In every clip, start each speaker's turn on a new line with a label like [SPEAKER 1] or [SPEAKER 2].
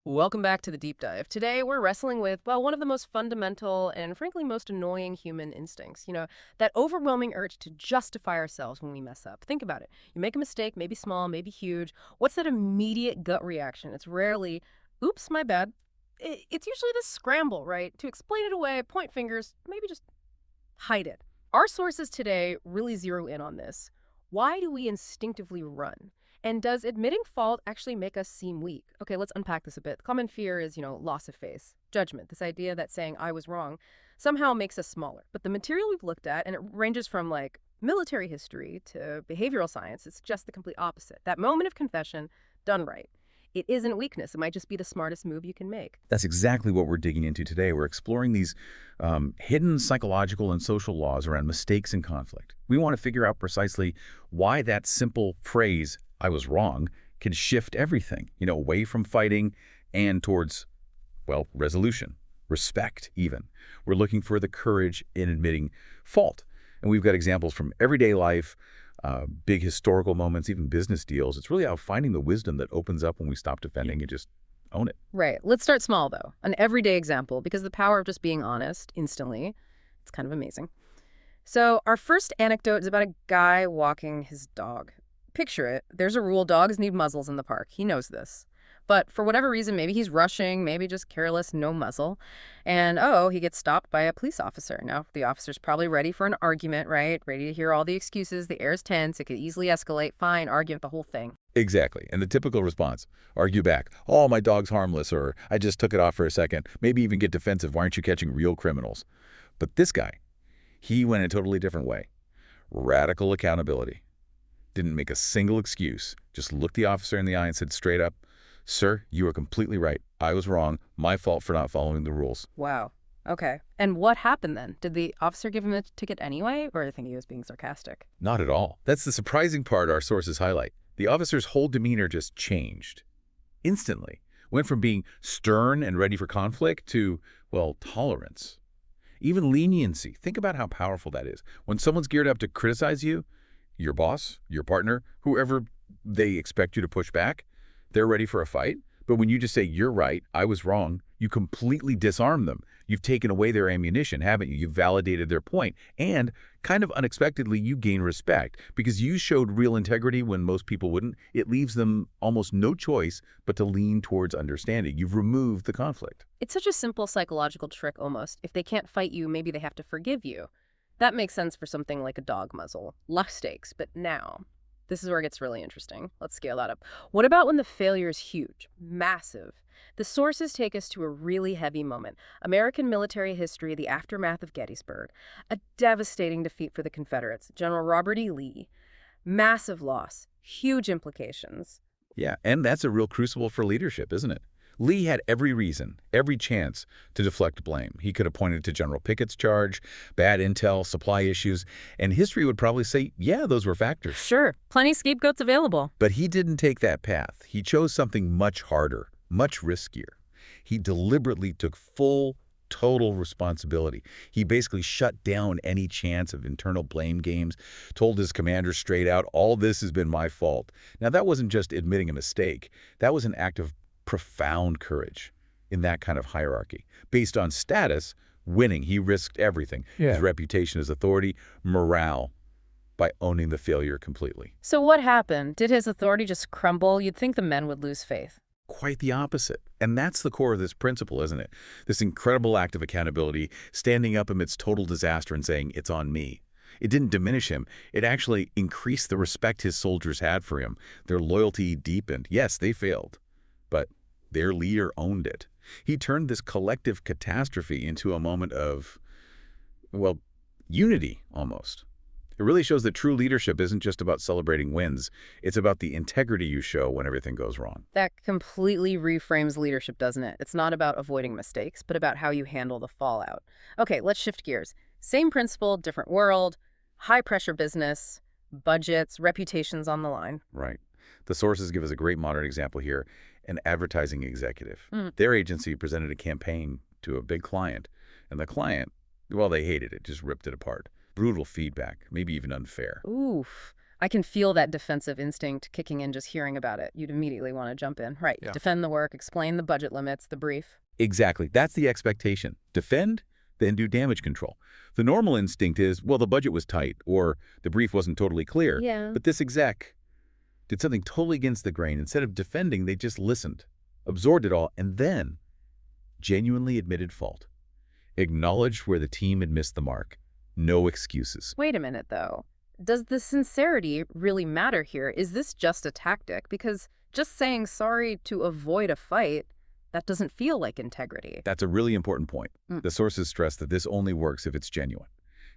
[SPEAKER 1] Welcome back to the deep dive. Today, we're wrestling with, well, one of the most fundamental and frankly most annoying human instincts. That overwhelming urge to justify ourselves when we mess up. Think about it. You make a mistake, maybe small, maybe huge. What's that immediate gut reaction? It's rarely, oops, my bad. It's usually this scramble, right? To explain it away, point fingers, maybe just hide it. Our sources today really zero in on this. Why do we instinctively run? And does admitting fault actually make us seem weak? Okay, let's unpack this a bit. Common fear is, loss of face, judgment, this idea that saying I was wrong somehow makes us smaller. But the material we've looked at, and it ranges from like military history to behavioral science, it suggests the complete opposite. That moment of confession done right. It isn't weakness. It might just be the smartest move you can make.
[SPEAKER 2] That's exactly what we're digging into today. We're exploring these hidden psychological and social laws around mistakes and conflict. We want to figure out precisely why that simple phrase, I was wrong, can shift everything, away from fighting and towards, well, resolution, respect even. We're looking for the courage in admitting fault. And we've got examples from everyday life, big historical moments, even business deals. It's really about finding the wisdom that opens up when we stop defending and just own it.
[SPEAKER 1] Right. Let's start small, though. An everyday example, because the power of just being honest instantly, it's kind of amazing. So our first anecdote is about a guy walking his dog. Picture it. There's a rule, dogs need muzzles in the park. He knows this. But for whatever reason, maybe he's rushing, maybe just careless, no muzzle. And, he gets stopped by a police officer. Now, the officer's probably ready for an argument, right? Ready to hear all the excuses. The air's tense. It could easily escalate. Fine, argue the whole thing.
[SPEAKER 2] Exactly. And the typical response, argue back. Oh, my dog's harmless, or I just took it off for a second. Maybe even get defensive. Why aren't you catching real criminals? But this guy, he went a totally different way. Radical accountability. Didn't make a single excuse. Just looked the officer in the eye and said straight up, "Sir, you are completely right. I was wrong. My fault for not following the rules."
[SPEAKER 1] Wow. Okay. And what happened then? Did the officer give him a ticket anyway, or do you think he was being sarcastic?
[SPEAKER 2] Not at all. That's the surprising part our sources highlight. The officer's whole demeanor just changed. Instantly. Went from being stern and ready for conflict to, well, tolerance. Even leniency. Think about how powerful that is. When someone's geared up to criticize you, your boss, your partner, whoever they expect you to push back, they're ready for a fight. But when you just say, you're right, I was wrong, you completely disarm them. You've taken away their ammunition, haven't you? You've validated their point. And kind of unexpectedly, you gain respect because you showed real integrity when most people wouldn't. It leaves them almost no choice but to lean towards understanding. You've removed the conflict.
[SPEAKER 1] It's such a simple psychological trick almost. If they can't fight you, maybe they have to forgive you. That makes sense for something like a dog muzzle. Less stakes, but now, this is where it gets really interesting. Let's scale that up. What about when the failure is huge, massive? The sources take us to a really heavy moment. American military history, the aftermath of Gettysburg. A devastating defeat for the Confederates. General Robert E. Lee. Massive loss. Huge implications.
[SPEAKER 2] Yeah, and that's a real crucible for leadership, isn't it? Lee had every reason, every chance to deflect blame. He could have pointed to General Pickett's charge, bad intel, supply issues, and history would probably say, yeah, those were factors.
[SPEAKER 1] Sure, plenty of scapegoats available.
[SPEAKER 2] But he didn't take that path. He chose something much harder, much riskier. He deliberately took full, total responsibility. He basically shut down any chance of internal blame games, told his commander straight out, all this has been my fault. Now, that wasn't just admitting a mistake. That was an act of profound courage in that kind of hierarchy. Based on status, winning, he risked everything.
[SPEAKER 3] Yeah.
[SPEAKER 2] His reputation as authority, morale, by owning the failure completely.
[SPEAKER 1] So what happened? Did his authority just crumble? You'd think the men would lose faith.
[SPEAKER 2] Quite the opposite. And that's the core of this principle, isn't it? This incredible act of accountability, standing up amidst total disaster and saying, it's on me. It didn't diminish him. It actually increased the respect his soldiers had for him. Their loyalty deepened. Yes, they failed, but their leader owned it. He turned this collective catastrophe into a moment of, well, unity almost. It really shows that true leadership isn't just about celebrating wins. It's about the integrity you show when everything goes wrong.
[SPEAKER 1] That completely reframes leadership, doesn't it? It's not about avoiding mistakes, but about how you handle the fallout. Okay, let's shift gears. Same principle, different world, high-pressure business, budgets, reputations on the line.
[SPEAKER 2] Right. The sources give us a great modern example here. An advertising executive. Their agency presented a campaign to a big client, and the client, well, they hated it, just ripped it apart. Brutal feedback, maybe even unfair.
[SPEAKER 1] Oof. I can feel that defensive instinct kicking in just hearing about it. You'd immediately want to jump in. Right.
[SPEAKER 2] Yeah.
[SPEAKER 1] Defend the work, explain the budget limits, the brief.
[SPEAKER 2] Exactly. That's the expectation. Defend, then do damage control. The normal instinct is, well, the budget was tight or the brief wasn't totally clear.
[SPEAKER 1] Yeah.
[SPEAKER 2] But this exec did something totally against the grain. Instead of defending, they just listened, absorbed it all, and then genuinely admitted fault. Acknowledged where the team had missed the mark. No excuses.
[SPEAKER 1] Wait a minute, though. Does the sincerity really matter here? Is this just a tactic? Because just saying sorry to avoid a fight, that doesn't feel like integrity.
[SPEAKER 2] That's a really important point.
[SPEAKER 1] Mm.
[SPEAKER 2] The sources stress that this only works if it's genuine.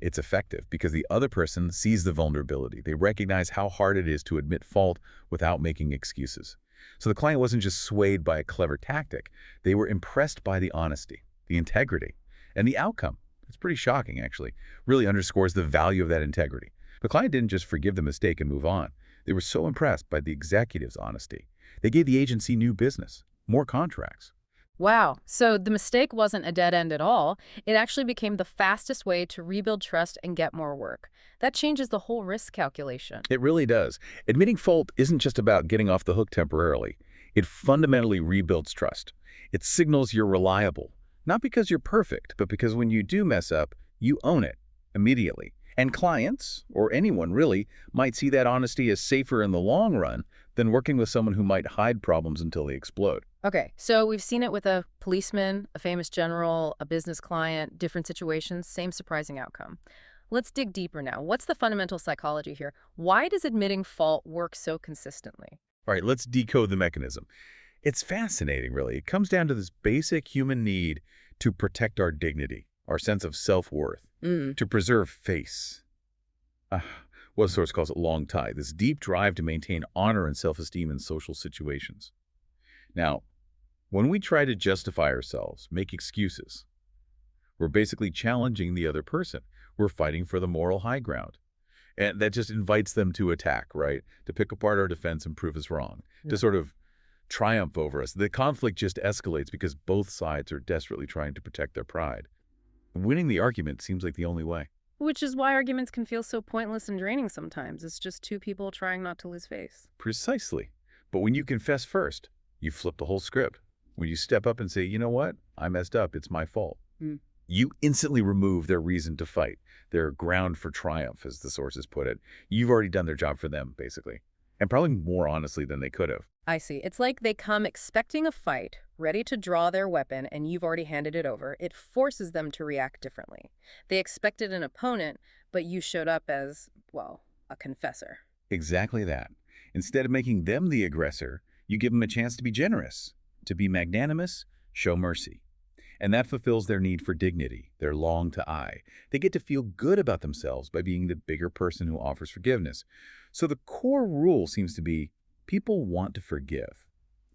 [SPEAKER 2] It's effective because the other person sees the vulnerability. They recognize how hard it is to admit fault without making excuses. So the client wasn't just swayed by a clever tactic. They were impressed by the honesty, the integrity, and the outcome. It's pretty shocking, actually. Really underscores the value of that integrity. The client didn't just forgive the mistake and move on. They were so impressed by the executive's honesty. They gave the agency new business, more contracts.
[SPEAKER 1] Wow. So the mistake wasn't a dead end at all. It actually became the fastest way to rebuild trust and get more work. That changes the whole risk calculation.
[SPEAKER 2] It really does. Admitting fault isn't just about getting off the hook temporarily. It fundamentally rebuilds trust. It signals you're reliable, not because you're perfect, but because when you do mess up, you own it immediately. And clients, or anyone really, might see that honesty as safer in the long run than working with someone who might hide problems until they explode.
[SPEAKER 1] Okay, so we've seen it with a policeman, a famous general, a business client, different situations, same surprising outcome. Let's dig deeper now. What's the fundamental psychology here? Why does admitting fault work so consistently?
[SPEAKER 2] All right, let's decode the mechanism. It's fascinating, really. It comes down to this basic human need to protect our dignity, our sense of self-worth, to preserve face. One source calls it long tie, this deep drive to maintain honor and self-esteem in social situations. Now, when we try to justify ourselves, make excuses, we're basically challenging the other person. We're fighting for the moral high ground. And that just invites them to attack, right? To pick apart our defense and prove us wrong, to sort of triumph over us. The conflict just escalates because both sides are desperately trying to protect their pride. Winning the argument seems like the only way.
[SPEAKER 1] Which is why arguments can feel so pointless and draining sometimes. It's just two people trying not to lose face.
[SPEAKER 2] Precisely. But when you confess first, you flip the whole script. When you step up and say, you know what, I messed up, it's my fault. You instantly remove their reason to fight, their ground for triumph, as the sources put it. You've already done their job for them, basically. And probably more honestly than they could have.
[SPEAKER 1] I see. It's like they come expecting a fight, ready to draw their weapon, and you've already handed it over. It forces them to react differently. They expected an opponent, but you showed up as, well, a confessor.
[SPEAKER 2] Exactly that. Instead of making them the aggressor, you give them a chance to be generous, to be magnanimous, show mercy. And that fulfills their need for dignity, their long to I. They get to feel good about themselves by being the bigger person who offers forgiveness. So the core rule seems to be people want to forgive.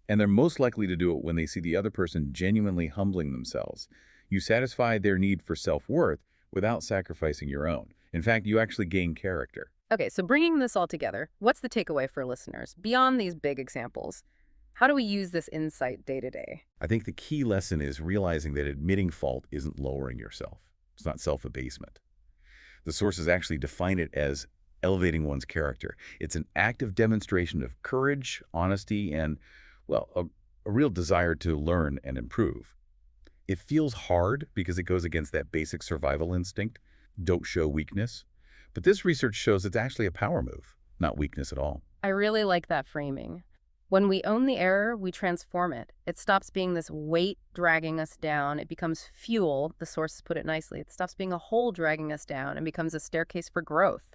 [SPEAKER 2] And they're most likely to do it when they see the other person genuinely humbling themselves. You satisfy their need for self-worth without sacrificing your own. In fact, you actually gain character.
[SPEAKER 1] Okay, so bringing this all together, what's the takeaway for listeners? Beyond these big examples, how do we use this insight day to day?
[SPEAKER 2] I think the key lesson is realizing that admitting fault isn't lowering yourself. It's not self-abasement. The sources actually define it as elevating one's character. It's an active demonstration of courage, honesty, and, well, a real desire to learn and improve. It feels hard because it goes against that basic survival instinct, don't show weakness. But this research shows it's actually a power move, not weakness at all.
[SPEAKER 1] I really like that framing. When we own the error, we transform it. It stops being this weight dragging us down. It becomes fuel. The sources put it nicely. It stops being a hole dragging us down and becomes a staircase for growth.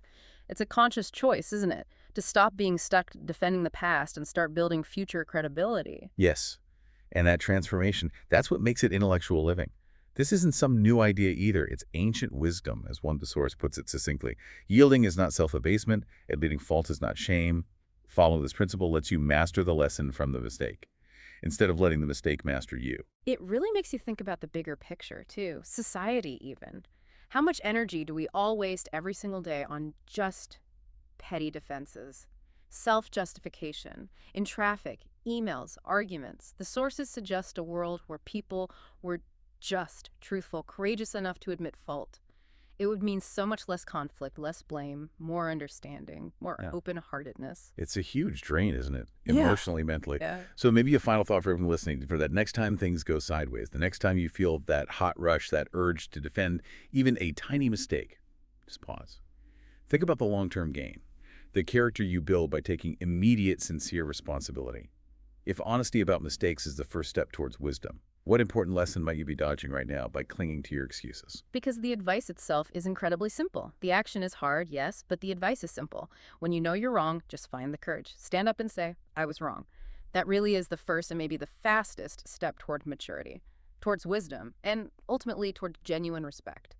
[SPEAKER 1] It's a conscious choice, isn't it? To stop being stuck defending the past and start building future credibility.
[SPEAKER 2] Yes, and that transformation, that's what makes it intellectual living. This isn't some new idea either. It's ancient wisdom, as one source puts it succinctly. Yielding is not self-abasement. Admitting fault is not shame. Follow this principle lets you master the lesson from the mistake, instead of letting the mistake master you.
[SPEAKER 1] It really makes you think about the bigger picture, too. Society, even. How much energy do we all waste every single day on just petty defenses? Self-justification. In traffic, emails, arguments. The sources suggest a world where people were just, truthful, courageous enough to admit fault. It would mean so much less conflict, less blame, more understanding, more
[SPEAKER 2] Yeah.
[SPEAKER 1] open-heartedness.
[SPEAKER 2] It's a huge drain, isn't it?
[SPEAKER 1] Yeah.
[SPEAKER 2] Emotionally, mentally.
[SPEAKER 1] Yeah.
[SPEAKER 2] So maybe a final thought for everyone listening for that next time things go sideways, the next time you feel that hot rush, that urge to defend even a tiny mistake, just pause. Think about the long-term gain, the character you build by taking immediate, sincere responsibility. If honesty about mistakes is the first step towards wisdom, what important lesson might you be dodging right now by clinging to your excuses?
[SPEAKER 1] Because the advice itself is incredibly simple. The action is hard, yes, but the advice is simple. When you know you're wrong, just find the courage. Stand up and say, I was wrong. That really is the first and maybe the fastest step toward maturity, towards wisdom, and ultimately toward genuine respect.